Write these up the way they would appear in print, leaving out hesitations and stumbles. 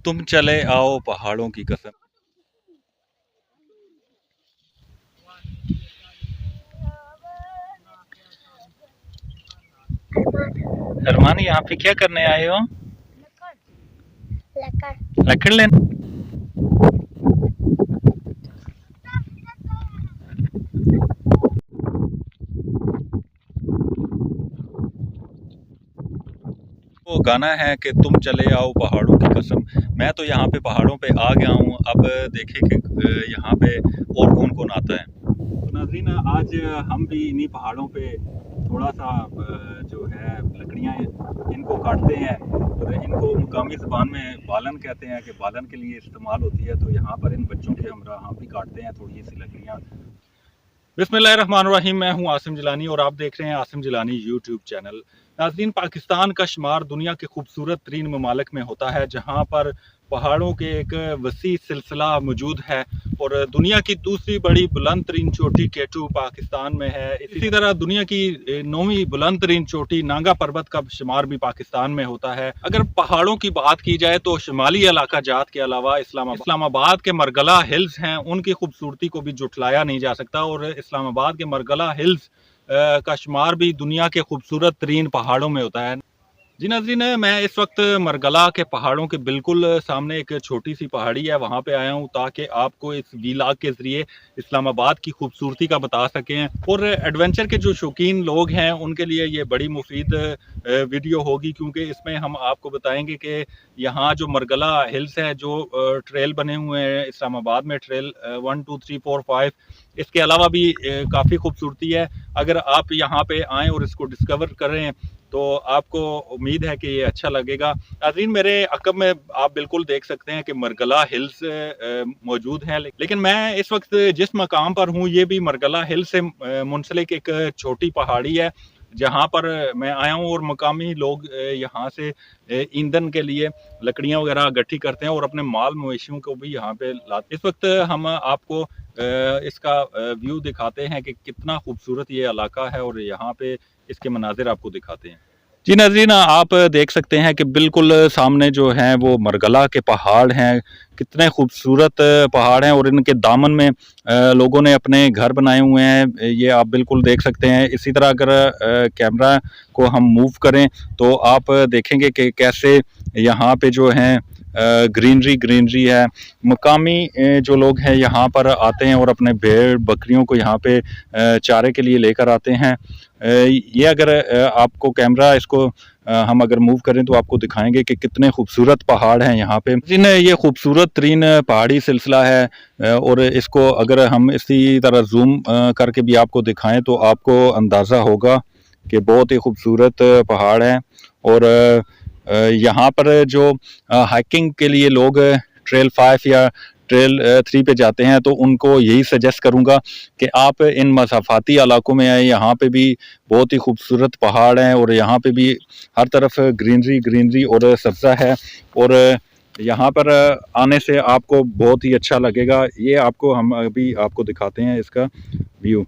तुम चले आओ पहाड़ों की कसम। अरमान, यहाँ पे क्या करने आए हो? लकड़ लकड़ लेने। वो गाना है कि तुम चले आओ पहाड़ों की कसम। मैं तो यहाँ पे पहाड़ों पे आ गया हूँ। अब देखें कि यहाँ पे और कौन कौन आता है। तो नाज़रीन, आज हम भी इन्हीं पहाड़ों पे थोड़ा सा जो है लकड़ियाँ इनको काटते हैं और इनको मुकामी ज़बान में बालन कहते हैं कि बालन के लिए इस्तेमाल होती है। तो यहाँ पर इन बच्चों के हमरा हम भी काटते हैं थोड़ी सी लकड़ियाँ। बिस्मिल्लाहिर्रहमानिर्रहीम। मैं हूं आसिम जिलानी और आप देख रहे हैं आसिम जिलानी यूट्यूब चैनल। नाज़रीन, पाकिस्तान का शुमार दुनिया के खूबसूरत तरीन ममालिक में होता है, जहां पर पहाड़ों के एक वसी सिलसिला मौजूद है। और दुनिया की दूसरी बड़ी बुलंद तरीन चोटी केटू पाकिस्तान में है। इसी तरह दुनिया की 9वीं बुलंद तरीन चोटी नांगा पर्वत का शुमार भी पाकिस्तान में होता है। अगर पहाड़ों की बात की जाए तो शुमाली इलाका जात के अलावा इस्लामाबाद के मरगला हिल्स हैं, उनकी खूबसूरती को भी जुटलाया नहीं जा सकता। और इस्लामाबाद के मरगला हिल्स का शुमार भी दुनिया के खूबसूरत तरीन पहाड़ों में होता है। जी नाज़रीन, मैं इस वक्त मरगला के पहाड़ों के बिल्कुल सामने एक छोटी सी पहाड़ी है, वहाँ पे आया हूँ ताकि आपको इस वीलॉग के ज़रिए इस्लामाबाद की खूबसूरती का बता सकें। और एडवेंचर के जो शौकीन लोग हैं उनके लिए ये बड़ी मुफीद वीडियो होगी, क्योंकि इसमें हम आपको बताएंगे कि यहाँ जो मरगला हिल्स है, जो ट्रेल बने हुए हैं इस्लामाबाद में, ट्रेल 1 2 3 4 5, इसके अलावा भी काफ़ी खूबसूरती है। अगर आप यहाँ पे आएँ और इसको डिस्कवर करें तो आपको उम्मीद है कि ये अच्छा लगेगा। नाज़रीन, मेरे अक़ब में आप बिल्कुल देख सकते हैं कि मरगला हिल्स मौजूद हैं, लेकिन मैं इस वक्त जिस मकाम पर हूँ ये भी मरगला हिल से मुंसलिक एक छोटी पहाड़ी है, जहाँ पर मैं आया हूँ। और मकामी लोग यहाँ से ईंधन के लिए लकड़ियाँ वगैरह इकट्ठी करते हैं और अपने माल मवेशियों को भी यहाँ पे लाते हैं। इस वक्त हम आपको इसका व्यू दिखाते हैं कि कितना खूबसूरत ये इलाका है और यहाँ पे इसके मनाजिर आपको दिखाते हैं। जी नाज़रीन, आप देख सकते हैं कि बिल्कुल सामने जो है वो मरगला के पहाड़ हैं। कितने खूबसूरत पहाड़ हैं और इनके दामन में लोगों ने अपने घर बनाए हुए हैं, ये आप बिल्कुल देख सकते हैं। इसी तरह अगर कैमरा को हम मूव करें तो आप देखेंगे कि कैसे यहाँ पे जो हैं ग्रीनरी ग्रीनरी है। मकामी जो लोग हैं यहाँ पर आते हैं और अपने भेड़ बकरियों को यहाँ पे चारे के लिए लेकर आते हैं। ये अगर आपको कैमरा इसको हम अगर मूव करें तो आपको दिखाएंगे कि कितने खूबसूरत पहाड़ हैं यहाँ पे। जिन ये खूबसूरत तरीन पहाड़ी सिलसिला है और इसको अगर हम इसी तरह जूम करके भी आपको दिखाएं तो आपको अंदाज़ा होगा कि बहुत ही खूबसूरत पहाड़ हैं। और यहाँ पर जो हाइकिंग के लिए लोग ट्रेल 5 या ट्रेल 3 पे जाते हैं तो उनको यही सजेस्ट करूँगा कि आप इन मसाफाती इलाकों में आए। यहाँ पे भी बहुत ही खूबसूरत पहाड़ हैं और यहाँ पे भी हर तरफ ग्रीनरी ग्रीनरी और सब्ज़ा है। और यहाँ पर आने से आपको बहुत ही अच्छा लगेगा। ये आपको हम अभी आपको दिखाते हैं इसका व्यू।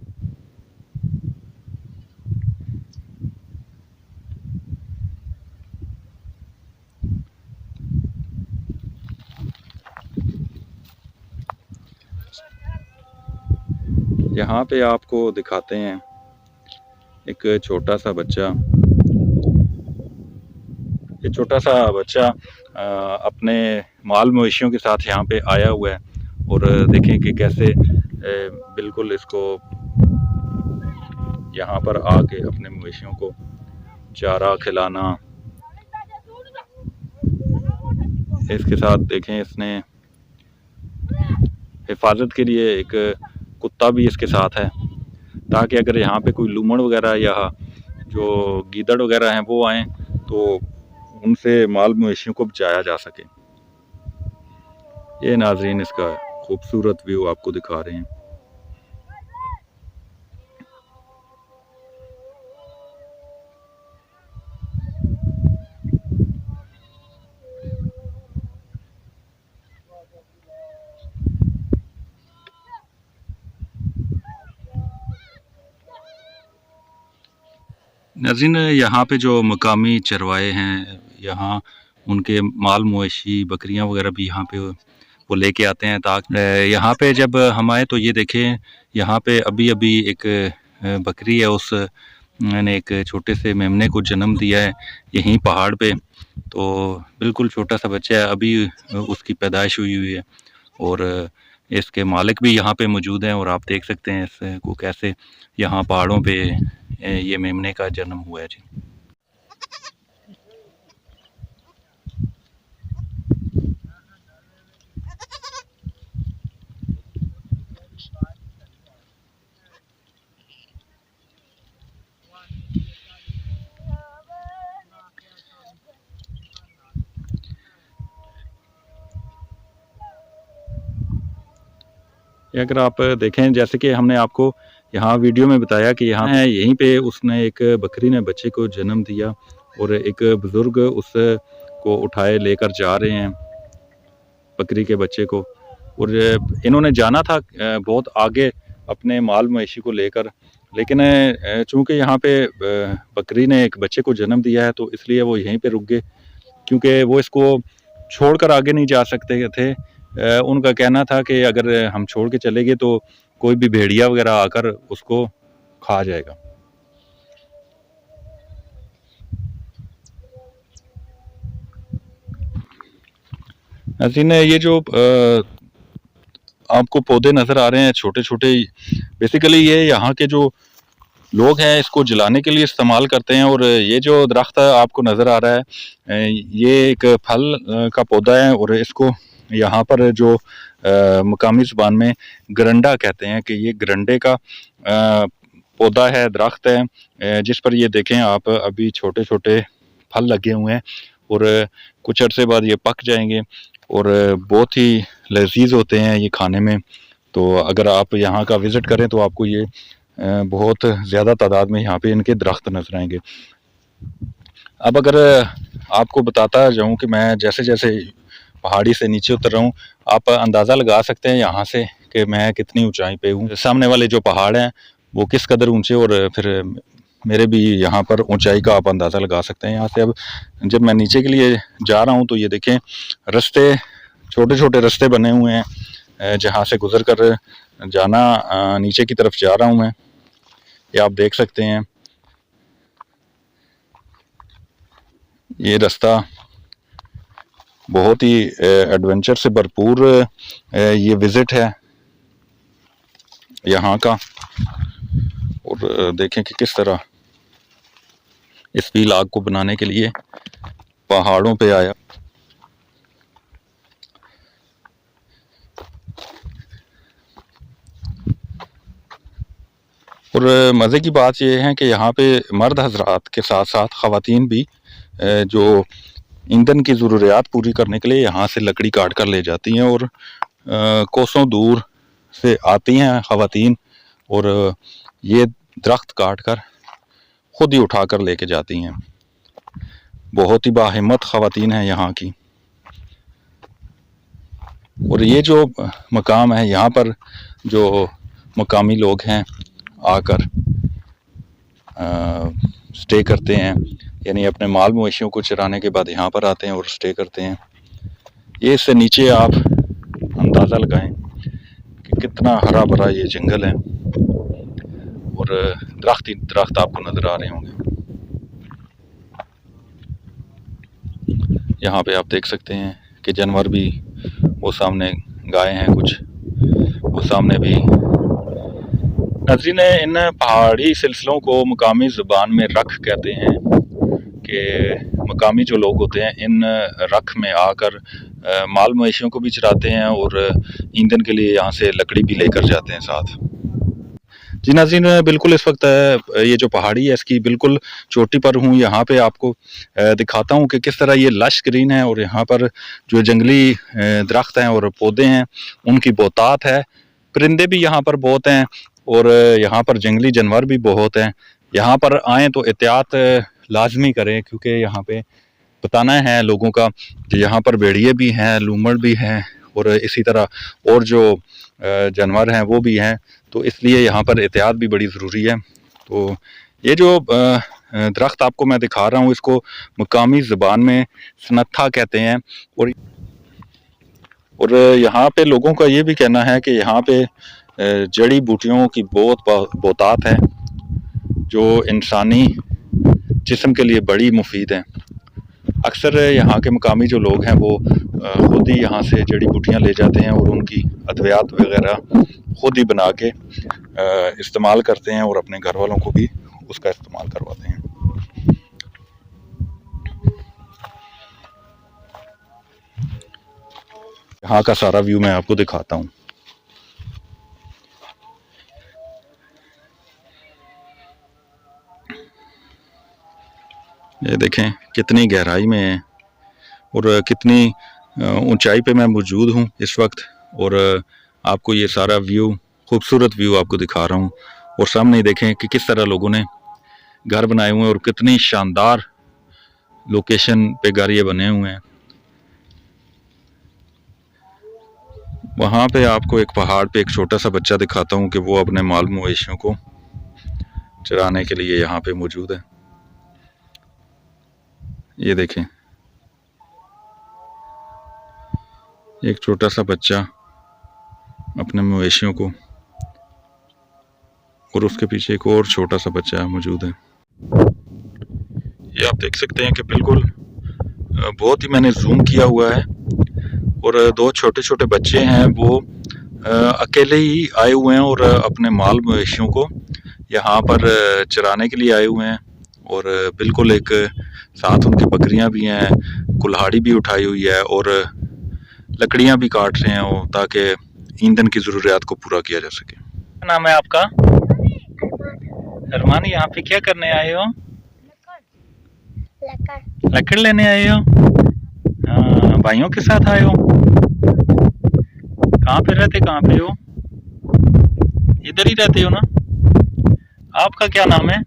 यहाँ पे आपको दिखाते हैं एक छोटा सा बच्चा। ये छोटा सा बच्चा अपने माल मवेशियों के साथ यहाँ पे आया हुआ है और देखें कि कैसे बिल्कुल इसको यहाँ पर आके अपने मवेशियों को चारा खिलाना। इसके साथ देखें इसने हिफाजत के लिए एक कुत्ता भी इसके साथ है, ताकि अगर यहाँ पे कोई लूमड़ वगैरह या जो गीदड़ वगैरह हैं वो आए तो उनसे माल मवेशियों को बचाया जा सके। ये नाजरीन इसका खूबसूरत व्यू आपको दिखा रहे हैं। नाज़रीन, यहाँ पे जो मकामी चरवाहे हैं, यहाँ उनके माल मवेशी बकरियां वगैरह भी यहाँ पे वो लेके आते हैं। ताकि यहाँ पे जब हम आए तो ये देखें, यहाँ पे अभी अभी एक बकरी है, उस मैंने एक छोटे से मेमने को जन्म दिया है यहीं पहाड़ पे। तो बिल्कुल छोटा सा बच्चा है, अभी उसकी पैदाइश हुई है और इसके मालिक भी यहाँ पे मौजूद हैं। और आप देख सकते हैं इसको कैसे यहाँ पहाड़ों पे ये मेमने का जन्म हुआ है जी। अगर आप देखें, जैसे कि हमने आपको यहाँ वीडियो में बताया कि यहाँ है, यहीं पे उसने एक बकरी ने बच्चे को जन्म दिया और एक बुज़ुर्ग उस को उठाए लेकर जा रहे हैं बकरी के बच्चे को। और इन्होंने जाना था बहुत आगे अपने माल मवेशी को लेकर, लेकिन चूँकि यहाँ पे बकरी ने एक बच्चे को जन्म दिया है तो इसलिए वो यहीं पे रुक गए, क्योंकि वो इसको छोड़कर आगे नहीं जा सकते थे। उनका कहना था कि अगर हम छोड़ के चले गए तो कोई भी भेड़िया वगैरह आकर उसको खा जाएगा। नाज़रीन, ये जो आपको पौधे नज़र आ रहे हैं छोटे छोटे, बेसिकली ये यहाँ के जो लोग हैं इसको जलाने के लिए इस्तेमाल करते हैं। और ये जो दरख्त आपको नज़र आ रहा है ये एक फल का पौधा है और इसको यहाँ पर जो मकामी ज़ुबान में गरंडा कहते हैं कि ये गरंडे का पौधा है, दरख्त है, जिस पर ये देखें आप अभी छोटे छोटे फल लगे हुए हैं और कुछ अर्से बाद ये पक जाएंगे और बहुत ही लजीज होते हैं ये खाने में। तो अगर आप यहाँ का विज़िट करें तो आपको ये बहुत ज़्यादा तादाद में यहाँ पे इनके दरख्त नजर आएंगे। अब अगर आपको बताता जाऊँ कि मैं जैसे जैसे पहाड़ी से नीचे उतर रहा हूँ, आप अंदाज़ा लगा सकते हैं यहाँ से कि मैं कितनी ऊंचाई पे हूँ। सामने वाले जो पहाड़ हैं वो किस कदर ऊंचे, और फिर मेरे भी यहाँ पर ऊंचाई का आप अंदाज़ा लगा सकते हैं यहाँ से। अब जब मैं नीचे के लिए जा रहा हूँ तो ये देखें रास्ते, छोटे छोटे रास्ते बने हुए हैं जहाँ से गुजर कर जाना नीचे की तरफ जा रहा हूँ मैं, ये आप देख सकते हैं। ये रास्ता बहुत ही एडवेंचर से भरपूर ये विज़िट है यहाँ का। और देखें कि किस तरह इस व्हील आग को बनाने के लिए पहाड़ों पे आया। और मज़े की बात यह है कि यहाँ पे मर्द हजरात के साथ साथ ख़वातीन भी जो ईंधन की ज़रूरियात पूरी करने के लिए यहाँ से लकड़ी काट कर ले जाती हैं और कोसों दूर से आती हैं ख़वातीन और ये दरख्त काट कर खुद ही उठा कर लेके जाती हैं। बहुत ही बाहिम्मत ख़वातीन हैं यहाँ की। और ये जो मकाम है यहाँ पर जो मकामी लोग हैं आकर स्टे करते हैं, यानी अपने माल मवेशियों को चराने के बाद यहाँ पर आते हैं और स्टे करते हैं। ये इससे नीचे आप अंदाज़ा लगाएं कि कितना हरा भरा ये जंगल है और दरख्त ही दरख्त आपको नज़र आ रहे होंगे। यहाँ पे आप देख सकते हैं कि जानवर भी, वो सामने गाय हैं कुछ, वो सामने भी। नाज़रीन, इन पहाड़ी सिलसिलों को मकामी ज़ुबान में रख कहते हैं कि मकामी जो लोग होते हैं इन रख में आकर माल मवेशियों को भी चराते हैं और ईंधन के लिए यहाँ से लकड़ी भी लेकर जाते हैं साथ। जी नाज़रीन, बिल्कुल इस वक्त ये जो पहाड़ी है इसकी बिल्कुल चोटी पर हूँ। यहाँ पे आपको दिखाता हूँ कि किस तरह ये लश ग्रीन है और यहाँ पर जो जंगली दरख्त हैं और पौधे हैं उनकी बहुतात है। परिंदे भी यहाँ पर बहुत हैं और यहाँ पर जंगली जानवर भी बहुत हैं। यहाँ पर आएँ तो एहतियात लाजमी करें, क्योंकि यहाँ पे बताना है लोगों का कि यहाँ पर भेड़िए भी हैं, लूमड़ भी हैं और इसी तरह और जो जानवर हैं वो भी हैं, तो इसलिए यहाँ पर एहतियात भी बड़ी ज़रूरी है। तो ये जो दरख्त आपको मैं दिखा रहा हूँ, इसको मकामी ज़बान में सनत्था कहते हैं। और यहाँ पे लोगों का ये भी कहना है कि यहाँ पे जड़ी बूटियों की बहुत बहुतात है जो इंसानी जिस्म के लिए बड़ी मुफीद हैं। अक्सर यहाँ के मकामी जो लोग हैं वो ख़ुद ही यहाँ से जड़ी बूटियाँ ले जाते हैं और उनकी अद्वियात वगैरह ख़ुद ही बना के इस्तेमाल करते हैं और अपने घर वालों को भी उसका इस्तेमाल करवाते हैं। यहाँ का सारा व्यू मैं आपको दिखाता हूँ। ये देखें कितनी गहराई में है और कितनी ऊंचाई पे मैं मौजूद हूँ इस वक्त, और आपको ये सारा व्यू, खूबसूरत व्यू आपको दिखा रहा हूँ। और सामने देखें कि किस तरह लोगों ने घर बनाए हुए हैं और कितनी शानदार लोकेशन पे घर ये बने हुए हैं। वहाँ पे आपको एक पहाड़ पे एक छोटा सा बच्चा दिखाता हूँ कि वो अपने माल मवेशियों को चराने के लिए यहाँ पे मौजूद है। ये देखें एक छोटा सा बच्चा अपने मवेशियों को, और उसके पीछे एक और छोटा सा बच्चा मौजूद है। ये आप देख सकते हैं कि बिल्कुल बहुत ही मैंने जूम किया हुआ है, और दो छोटे छोटे बच्चे हैं वो अकेले ही आए हुए हैं और अपने माल मवेशियों को यहाँ पर चराने के लिए आए हुए हैं। और बिल्कुल एक साथ उनकी बकरियां भी हैं, कुल्हाड़ी भी उठाई हुई है और लकड़ियां भी काट रहे हैं वो, ताकि ईंधन की ज़रूरियात को पूरा किया जा सके। क्या नाम है आपका? अरमान, यहाँ पे क्या करने आए हो? लकड़ लेने आए हो? हाँ, भाइयों के साथ आए हो? कहाँ पे रहते, कहाँ पे हो? इधर ही रहते हो ना? आपका क्या नाम है?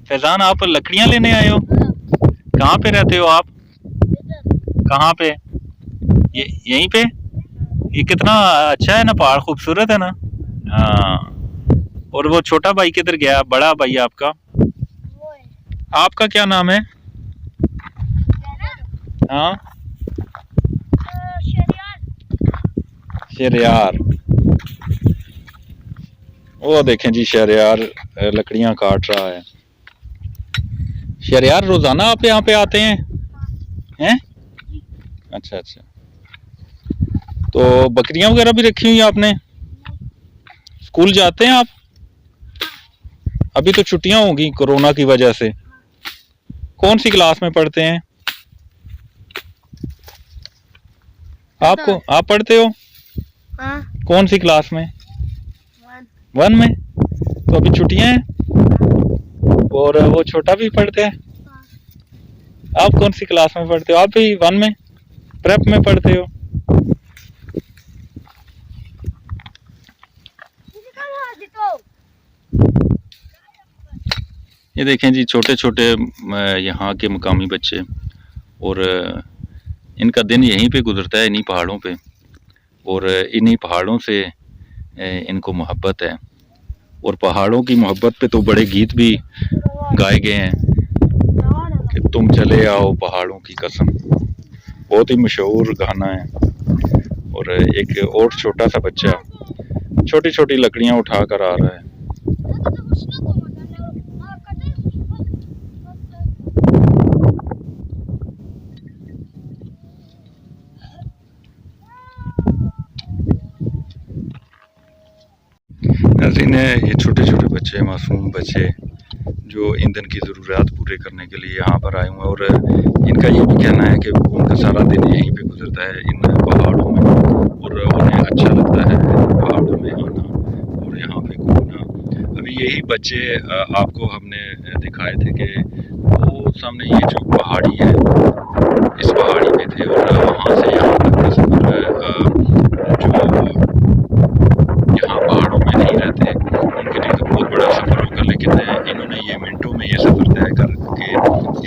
फैजान। आप लकड़ियाँ लेने आए हो? कहाँ पे रहते हो आप? कहाँ पे? ये यहीं पे? ये कितना अच्छा है ना, पहाड़ खूबसूरत है ना। हाँ, और वो छोटा भाई किधर गया, बड़ा भाई आपका? आपका क्या नाम है? हाँ, शहरयार। वो देखें जी, शहरयार लकड़ियां काट रहा है। शहरयार, रोजाना आप यहाँ पे आते हैं? हैं? अच्छा अच्छा। तो बकरियां वगैरह भी रखी हुई आपने? स्कूल जाते हैं आप? अभी तो छुट्टियां होंगी कोरोना की वजह से। कौन सी क्लास में पढ़ते हैं? आप पढ़ते हो? हाँ। कौन सी क्लास में? 1 में। तो अभी छुट्टियां हैं। और वो छोटा भी पढ़ते हैं? हाँ। आप कौन सी क्लास में पढ़ते हो? आप भी 1 में, प्रेप में पढ़ते हो? ये देखें जी, छोटे छोटे यहाँ के मकामी बच्चे, और इनका दिन यहीं पे गुजरता है, इन्हीं पहाड़ों पे, और इन्हीं पहाड़ों से इनको मोहब्बत है। और पहाड़ों की मोहब्बत पे तो बड़े गीत भी गाए गए हैं कि तुम चले आओ पहाड़ों की कसम, बहुत ही मशहूर गाना है। और एक और छोटा सा बच्चा छोटी छोटी लकड़ियां उठा कर आ रहा है। नाज़रीन, ये छोटे छोटे बच्चे, मासूम बच्चे जो ईंधन की ज़रूरियात पूरे करने के लिए यहाँ पर आए हुए हैं, और इनका ये भी कहना है कि उनका सारा दिन यहीं पे गुजरता है इन पहाड़ों में, और उन्हें अच्छा लगता है पहाड़ों में आना और यहाँ पे घूमना। अभी यही बच्चे आपको हमने दिखाए थे कि वो सामने ये जो पहाड़ी है, इस पहाड़ी पे थे, और वहाँ से यहाँ तक का सफ़र जो यहाँ पहाड़ों में नहीं रहते उनके लिए तो बहुत बड़ा सफ़र होगा, लेकिन इन्होंने ये मिनटों में ये सफ़र तय करके,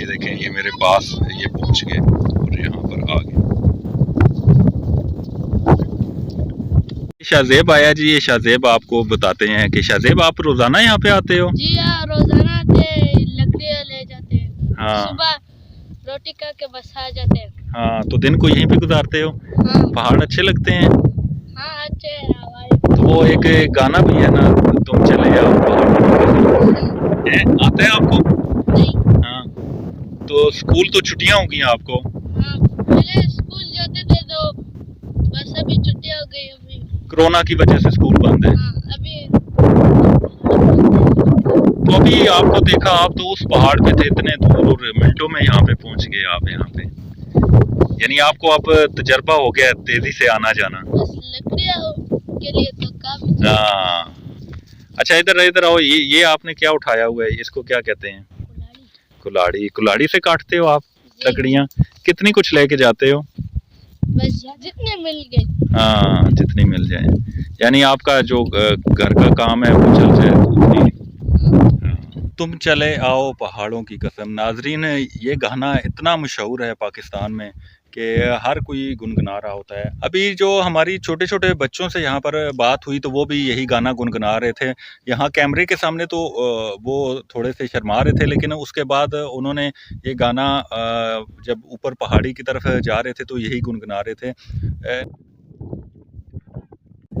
ये देखें, ये मेरे पास ये पहुँच गए और यहाँ पर आ गए। शाहजेब आया जी। ये शाहजेब आपको बताते हैं कि शाहजेब, आप रोज़ाना यहाँ पे आते हो? जी हाँ, रोज़ाना आते हैं। हाँ सुबह रोटी खा के बस आ जाते हैं। हाँ, तो दिन को यहीं पे गुजारते हो? हाँ पहाड़ अच्छे लगते हैं? हाँ अच्छे हैं हमारे। तो वो एक गाना भी है ना, तुम चले जाओ पहाड़ों पे, आता है आपको? नहीं। हाँ, तो स्कूल तो छुट्टियां होंगी आपको? हाँ पहले स्कूल जाते थे तो बस अभी छुट्टियां हो गई अभी। कोरोना की वजह से स्कूल बंद है। हाँ अभी। तो अभी आपको देखा, आप तो उस पहाड़ पे थे इतने दूर और मिनटों में यहाँ पे पहुंच गए आप यहाँ पे, यानी आपको अब तजर्बा हो गया तेजी से आना जाना। बस लकड़ियाँ के लिए तो काफी। हाँ, अच्छा इधर इधर आओ, ये आपने क्या उठाया हुआ है, इसको क्या कहते हैं? कुल्हाड़ी। कुल्हाड़ी से काटते हो आप लकड़ियाँ? कितनी कुछ लेके जाते हो? बस जितने मिल गए। हाँ, जितनी मिल जाए, यानी आपका जो घर का काम है वो चल जाए तो उतनी। तुम चले आओ पहाड़ों की कसम। नाजरीन, ये गाना इतना मशहूर है पाकिस्तान में कि हर कोई गुनगुना रहा होता है। अभी जो हमारी छोटे छोटे बच्चों से यहाँ पर बात हुई तो वो भी यही गाना गुनगुना रहे थे। यहाँ कैमरे के सामने तो वो थोड़े से शर्मा रहे थे, लेकिन उसके बाद उन्होंने ये गाना जब ऊपर पहाड़ी की तरफ जा रहे थे तो यही गुनगुना रहे थे।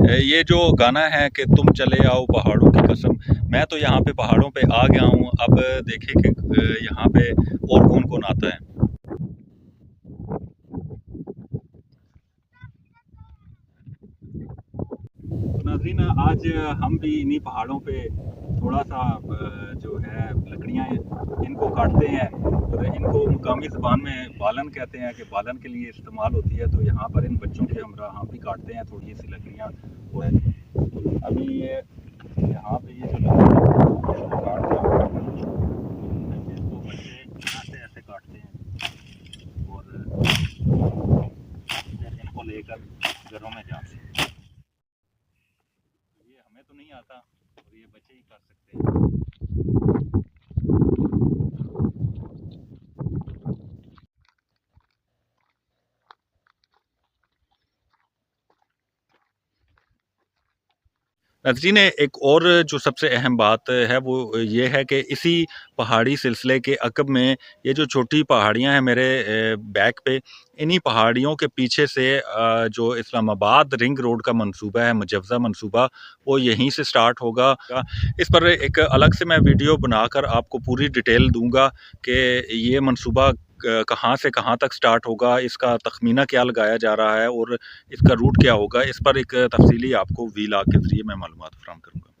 ये जो गाना है कि तुम चले आओ पहाड़ों की कसम, मैं तो यहाँ पे पहाड़ों पे आ गया हूँ। अब देखें कि यहाँ पे और कौन कौन आता है। तो नाज़रीन, आज हम भी इन्हीं पहाड़ों पे थोड़ा सा जो है लकड़ियाँ इनको काटते हैं और इनको मुकामी ज़बान में बालन कहते हैं कि बालन के लिए इस्तेमाल होती है। तो यहाँ पर इन बच्चों के हमरा हम भी काटते हैं थोड़ी सी लकड़ियाँ। और अभी ये यहाँ पे ये जो इसको काट रहे हैं, तो बच्चे यहाँ से ऐसे काटते हैं और फिर इनको लेकर घरों में जाते हैं। ये हमें तो नहीं आता और ये बच्चे ही कर सकते हैं। नज़रीन, एक और जो सबसे अहम बात है वो ये है कि इसी पहाड़ी सिलसिले के अक़ब में ये जो छोटी पहाड़ियाँ हैं मेरे बैक पे, इन्हीं पहाड़ियों के पीछे से जो इस्लामाबाद रिंग रोड का मंसूबा है, मुजव्ज़ा मंसूबा, वो यहीं से स्टार्ट होगा। इस पर एक अलग से मैं वीडियो बनाकर आपको पूरी डिटेल दूँगा कि ये मंसूबा कहाँ से कहाँ तक स्टार्ट होगा, इसका तख़मीना क्या लगाया जा रहा है और इसका रूट क्या होगा। इस पर एक तफ़सीली आपको वीलॉग के ज़रिए मैं मालूमात फ़राहम करूँगा।